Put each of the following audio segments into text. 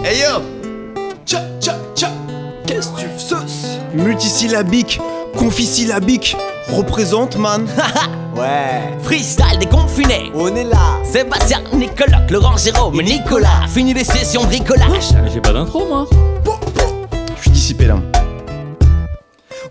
Hey yo! Tcha tcha tcha! Qu'est-ce que tu fais? Multisyllabique, confisyllabique, représente man. Ouais, Freestyle déconfiné. on est là. Sébastien, Nicolas, Laurent, Jérôme, Nicolas. Fini les sessions bricolage. Mais j'ai pas d'intro moi. Je suis dissipé là.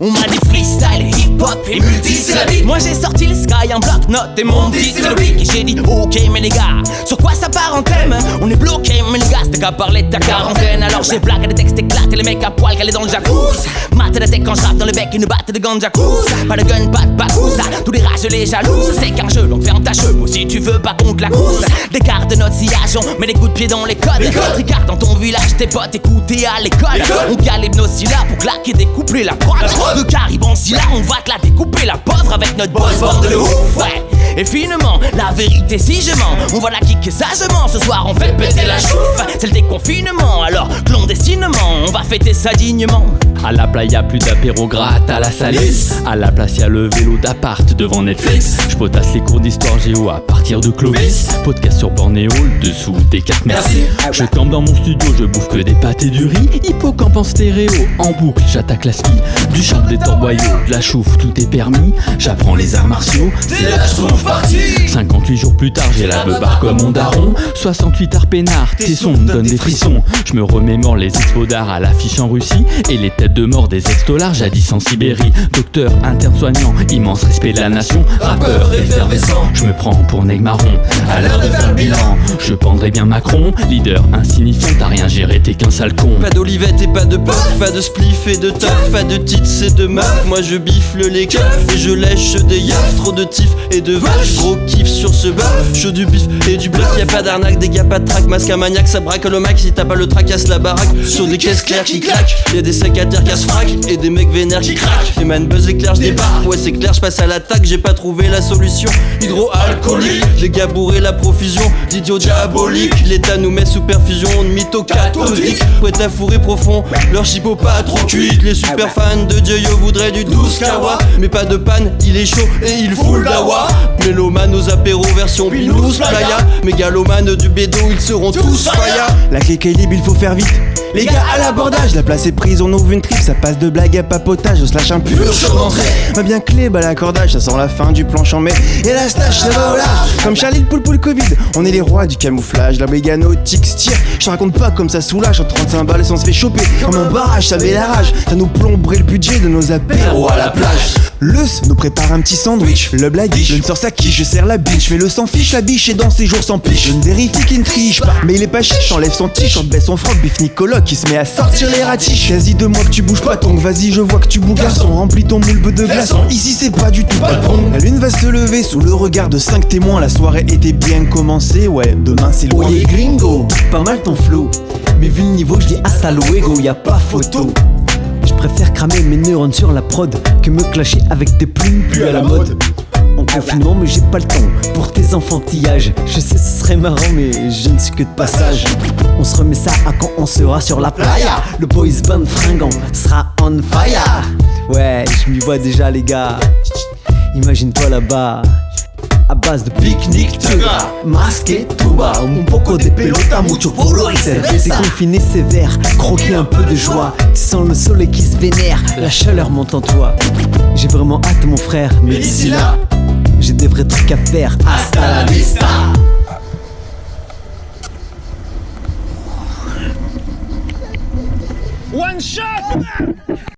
On m'a dit freestyle, hip-hop et multisyllabique. Moi j'ai sorti le sky, un bloc-notes et mon petit syllabique. Et j'ai dit ok mais les gars, sur quoi ça part en thème? On est bloqué mais les gars, c'était qu'à parler de ta quarantaine. Alors j'ai blagué, les textes éclatent et les mecs à poil calés dans le jacuzzi. Mate la tête quand je rappe dans le bec, une batte de ganja cousse. Pas de gun, pas de bakouza, tous les rageux, les jaloux. C'est qu'un jeu, donc fais un tâcheux. Si tu veux pas contre la course, des cartes de notre sillage, on met des coups de pied dans les codes. Regarde dans ton village, tes potes écoutés à l'école. On calibre nos syllabes pour claquer, découpler la prod. De caribon si là on va te la découper la pauvre avec notre boss bande de ouf. Ouais. Et finement, la vérité si je mens, on va la kicker sagement. Ce soir on fait péter la chouffe, c'est le déconfinement. Alors clandestinement, on va fêter ça dignement. À la playa, plus d'apéro gratte à la salisse. À la place, y'a le vélo d'appart devant Netflix. J'potasse les cours d'histoire géo à partir de Clovis. Podcast sur Bornéo, le dessous des cartes merci. Je campe dans mon studio, je bouffe que des pâtes et du riz. Hippocampe en stéréo, en boucle, j'attaque la ski. Du champ, des torboyaux, de la chouffe, tout est permis. J'apprends les arts martiaux, c'est la chouffe partie. 58 jours plus tard, j'ai la beubare comme mon daron. 68 arts peinards, tes sons me donnent des frissons. Je me remémore les expos d'art à l'affiche en Russie. Et les têtes de mort des ex-dollars jadis en Sibérie. Docteur, interne soignant, immense respect de la nation. Rappeur effervescent, je me prends pour Neg Marron. À l'heure de faire le bilan, je pendrai bien Macron. Leader insignifiant, t'as rien géré, t'es qu'un sale con. Pas d'olivette et pas de puff, pas de spliff et de teuf, pas de tits et de meufs. Moi je bifle les keufs et je lèche des yeufs. Trop de tif et de vache, gros kiff sur ce bœuf. Chaud du bif et du bluff, y'a pas d'arnaque, des gars pas de trac. Masque à maniaque, ça braque le max. Si t'as pas le trac, casse la baraque. Sur des caisses claires qui claquent, y'a des secataires qui se frac et des mecs vénères qui craquent. Et man buzz éclair, j'débarque. Ouais c'est clair, j'passe à l'attaque, j'ai pas trouvé la solution. Hydroalcoolique, les gars bourrés la profusion d'idiots diaboliques. L'État nous met sous perfusion de mythos catholiques. Prêt à fourrer profond, leur chipot pas trop cuite. Les super fans de Dieu voudraient du 12 kawa. Mais pas de panne, il est chaud et il fout le dawa. Mélomane aux apéros version Binous Playa. Mégalomane du bédo, ils seront tous faya. La clé libre, il faut faire vite. Les gars à l'abordage, la place est prise, on ouvre une trip, ça passe de blague à papotage, on se lâche un pur chaud d'entrée. Va bien clé, bah l'accordage, ça sent la fin du planche en mai. Et la stache, ça va au large, comme Charlie le poule Covid. On est les rois du camouflage, la méga nautique se tire. Je te raconte pas comme ça soulage, en 35 balles on se fait choper. Comme un barrage, ça met la rage, ça nous plomberait le budget de nos apéros à la plage. Leus nous prépare un petit sandwich, le blague, je ne sors sa quiche, je serre la biche. Mais le sang fiche, la biche et dans ses jours sans piche. Je ne vérifie qu'il ne triche pas, mais il est pas chiche, enlève son t-shirt, baisse son froc, bif Nicolas qui se met à sortir les ratiches. Quasi 2 mois que tu bouges pas, donc vas-y je vois que tu bouges garçon. Remplis ton moule de glaçons, ici c'est pas du tout pas bon. La lune va se lever sous le regard de 5 témoins. La soirée était bien commencée, ouais, demain c'est loin. Oye gringo, pas mal ton flow. Mais vu le niveau, je dis hasta luego, y a pas photo. Je préfère cramer mes neurones sur la prod que me clasher avec des plumes plus à la mode. En confinement, mais j'ai pas le temps pour tes enfantillages. Je sais ce serait marrant, mais je ne suis que de passage. On se remet ça à quand on sera sur la playa. Le boys band fringant sera on fire. Ouais, je m'y vois déjà les gars. Imagine-toi là-bas, à base de pique-nique, tuga, masqué, tuba, un poco de pelota, mucho polo y cerveza. Déconfiné sévère, croquer un peu de joie. Tu sens le soleil qui se vénère, la chaleur monte en toi. J'ai vraiment hâte mon frère, mais d'ici là, j'ai des vrais trucs à faire. Hasta la vista. One shot!